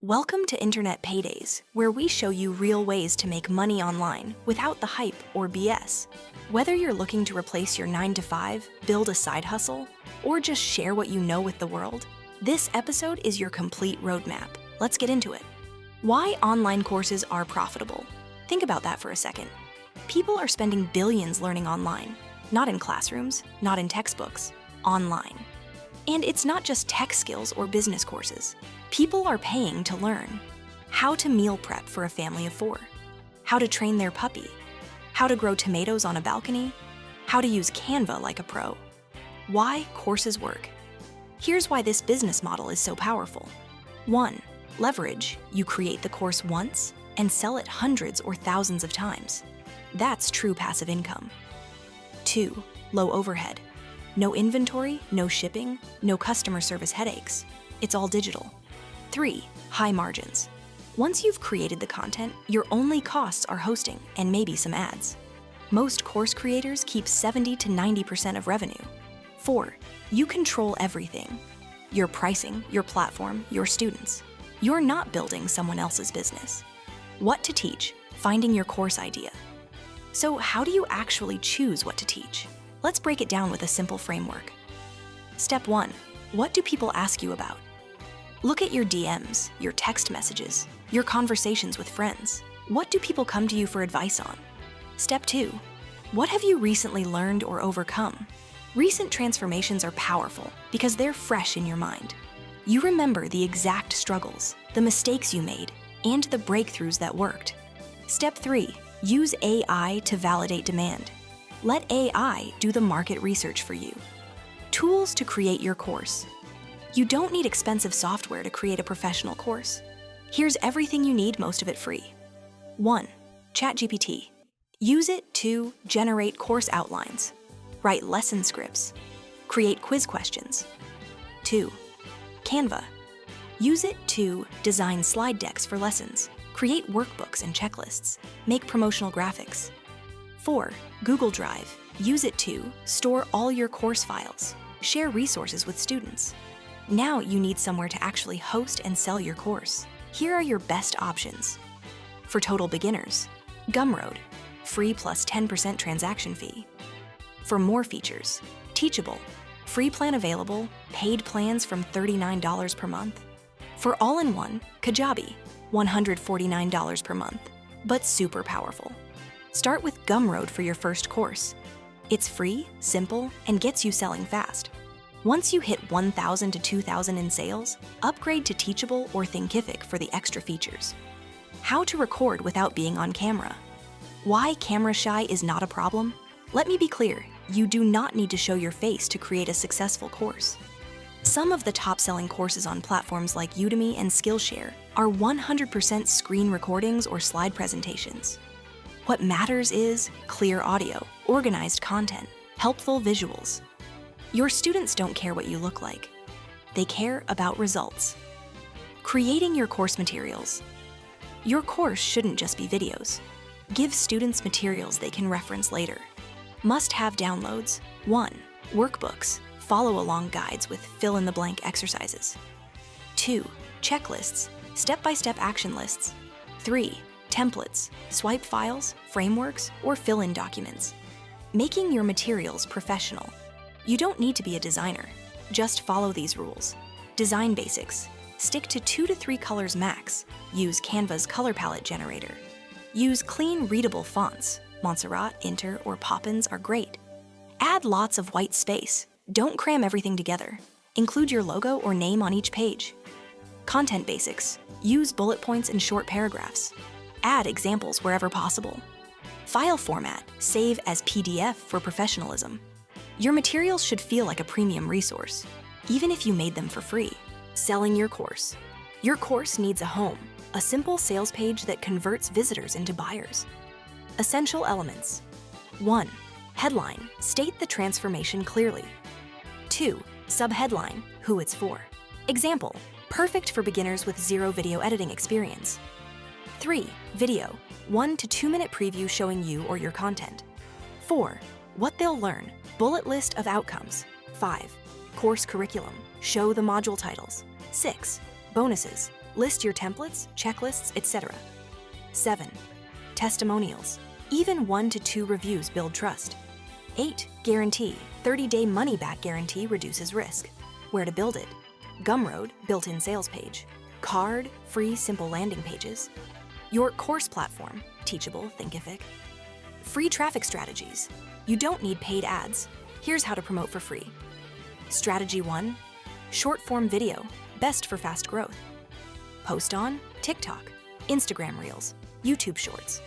Welcome to Internet Paydays, where we show you real ways to make money online without the hype or BS. Whether you're looking to replace your 9-to-5, build a side hustle, or just share what you know with the world, this episode is your complete roadmap. Let's get into it. Why online courses are profitable. Think about that for a second. People are spending billions learning online, not in classrooms, not in textbooks, online. And it's not just tech skills or business courses. People are paying to learn how to meal prep for a family of 4, how to train their puppy, how to grow tomatoes on a balcony, how to use Canva like a pro. Why courses work. Here's why this business model is so powerful. 1. Leverage. You create the course once and sell it hundreds or thousands of times. That's true passive income. 2. Low overhead. No inventory, no shipping, no customer service headaches. It's all digital. 3. High margins. Once you've created the content, your only costs are hosting and maybe some ads. Most course creators keep 70 to 90% of revenue. 4. You control everything. Your pricing, your platform, your students. You're not building someone else's business. What to teach, finding your course idea. So how do you actually choose what to teach? Let's break it down with a simple framework. Step 1. What do people ask you about? Look at your DMs, your text messages, your conversations with friends. What do people come to you for advice on? Step 2. What have you recently learned or overcome? Recent transformations are powerful because they're fresh in your mind. You remember the exact struggles, the mistakes you made, and the breakthroughs that worked. Step 3. Use AI to validate demand. Let AI do the market research for you. Tools to create your course. You don't need expensive software to create a professional course. Here's everything you need, most of it free. 1. ChatGPT. Use it to generate course outlines, write lesson scripts, create quiz questions. 2. Canva. Use it to design slide decks for lessons, create workbooks and checklists, make promotional graphics. 4. Google Drive. Use it to store all your course files, share resources with students. Now you need somewhere to actually host and sell your course. Here are your best options. For total beginners, Gumroad, free plus 10% transaction fee. For more features, Teachable, free plan available, paid plans from $39 per month. For all-in-one, Kajabi, $149 per month, but super powerful. Start with Gumroad for your first course. It's free, simple, and gets you selling fast. Once you hit 1,000 to 2,000 in sales, upgrade to Teachable or Thinkific for the extra features. How to record without being on camera. Why camera shy is not a problem? Let me be clear, you do not need to show your face to create a successful course. Some of the top-selling courses on platforms like Udemy and Skillshare are 100% screen recordings or slide presentations. What matters is clear audio, organized content, helpful visuals. Your students don't care what you look like. They care about results. Creating your course materials. Your course shouldn't just be videos. Give students materials they can reference later. Must-have downloads. 1. Workbooks. Follow-along guides with fill-in-the-blank exercises. 2. Checklists. Step-by-step action lists. 3. Templates, swipe files, frameworks, or fill-in documents. Making your materials professional. You don't need to be a designer. Just follow these rules. Design basics. Stick to 2 to 3 colors max. Use Canva's color palette generator. Use clean, readable fonts. Montserrat, Inter, or Poppins are great. Add lots of white space. Don't cram everything together. Include your logo or name on each page. Content basics. Use bullet points and short paragraphs. Add examples wherever possible. File format. Save as PDF for professionalism. Your materials should feel like a premium resource, even if you made them for free. Selling your course. Your course needs a home, a simple sales page that converts visitors into buyers. Essential elements. 1. Headline. State the transformation clearly. 2. Subheadline. Who it's for. Example. Perfect for beginners with 0 video editing experience. 3. Video. 1 to 2 minute preview showing you or your content. 4. What they'll learn. Bullet list of outcomes. 5. Course curriculum. Show the module titles. 6. Bonuses. List your templates, checklists, etc. 7. Testimonials. Even 1 to 2 reviews build trust. 8. Guarantee. 30-day money-back guarantee reduces risk. Where to build it? Gumroad, built-in sales page. Card, free simple landing pages. Your course platform, Teachable, Thinkific. Free traffic strategies. You don't need paid ads. Here's how to promote for free. Strategy 1. Short-form video, best for fast growth. Post on TikTok, Instagram Reels, YouTube Shorts.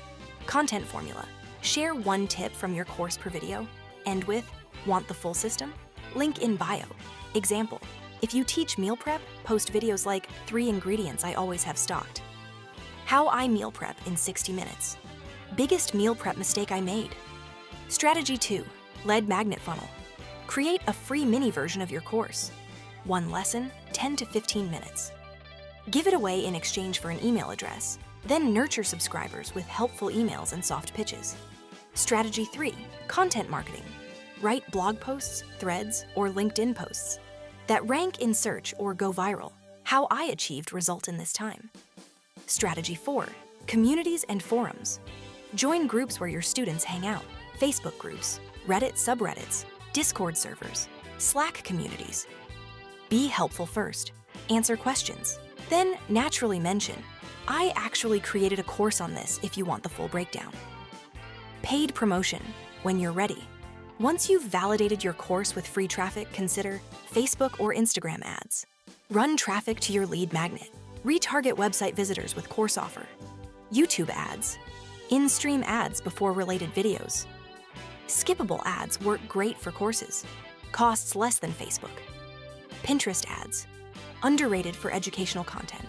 Content formula. Share 1 tip from your course per video. End with, want the full system? Link in bio. Example, if you teach meal prep, post videos like 3 ingredients I always have stocked. How I meal prep in 60 minutes. Biggest meal prep mistake I made. Strategy 2, lead magnet funnel. Create a free mini version of your course. 1 lesson, 10 to 15 minutes. Give it away in exchange for an email address, then nurture subscribers with helpful emails and soft pitches. Strategy 3, content marketing. Write blog posts, threads, or LinkedIn posts that rank in search or go viral. How I achieved result in this time. Strategy 4, communities and forums. Join groups where your students hang out. Facebook groups, Reddit subreddits, Discord servers, Slack communities. Be helpful first. Answer questions. Then naturally mention, I actually created a course on this if you want the full breakdown. Paid promotion, when you're ready. Once you've validated your course with free traffic, consider Facebook or Instagram ads. Run traffic to your lead magnet. Retarget website visitors with course offer. YouTube ads. In-stream ads before related videos. Skippable ads work great for courses. Costs less than Facebook. Pinterest ads. Underrated for educational content.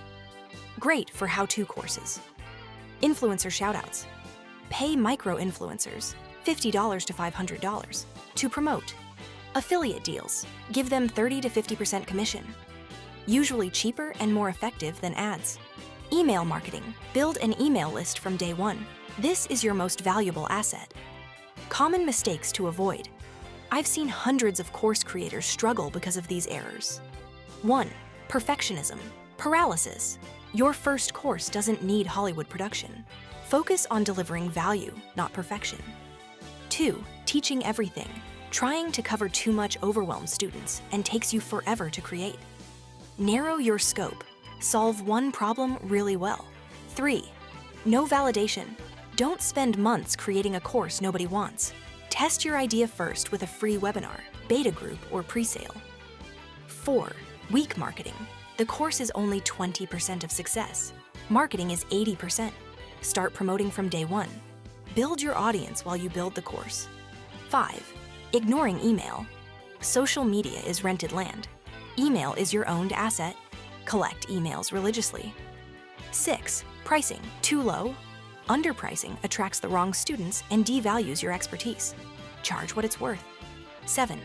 Great for how-to courses. Influencer shoutouts. Pay micro-influencers, $50 to $500, to promote. Affiliate deals. Give them 30 to 50% commission. Usually cheaper and more effective than ads. Email marketing. Build an email list from day 1. This is your most valuable asset. Common mistakes to avoid. I've seen hundreds of course creators struggle because of these errors. 1. Perfectionism. Paralysis. Your first course doesn't need Hollywood production. Focus on delivering value, not perfection. 2. Teaching everything. Trying to cover too much overwhelms students and takes you forever to create. Narrow your scope. Solve one problem really well. 3. No validation. Don't spend months creating a course nobody wants. Test your idea first with a free webinar, beta group, or pre-sale. 4. Weak marketing. The course is only 20% of success. Marketing is 80%. Start promoting from day 1. Build your audience while you build the course. 5. Ignoring email. Social media is rented land. Email is your owned asset. Collect emails religiously. 6. Pricing. Too low. Underpricing attracts the wrong students and devalues your expertise. Charge what it's worth. 7.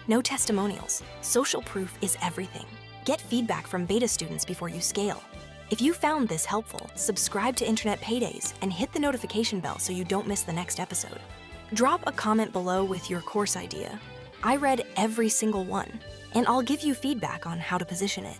No testimonials. Social proof is everything. Get feedback from beta students before you scale. If you found this helpful, subscribe to Internet Paydays and hit the notification bell so you don't miss the next episode. Drop a comment below with your course idea. I read every single one, and I'll give you feedback on how to position it.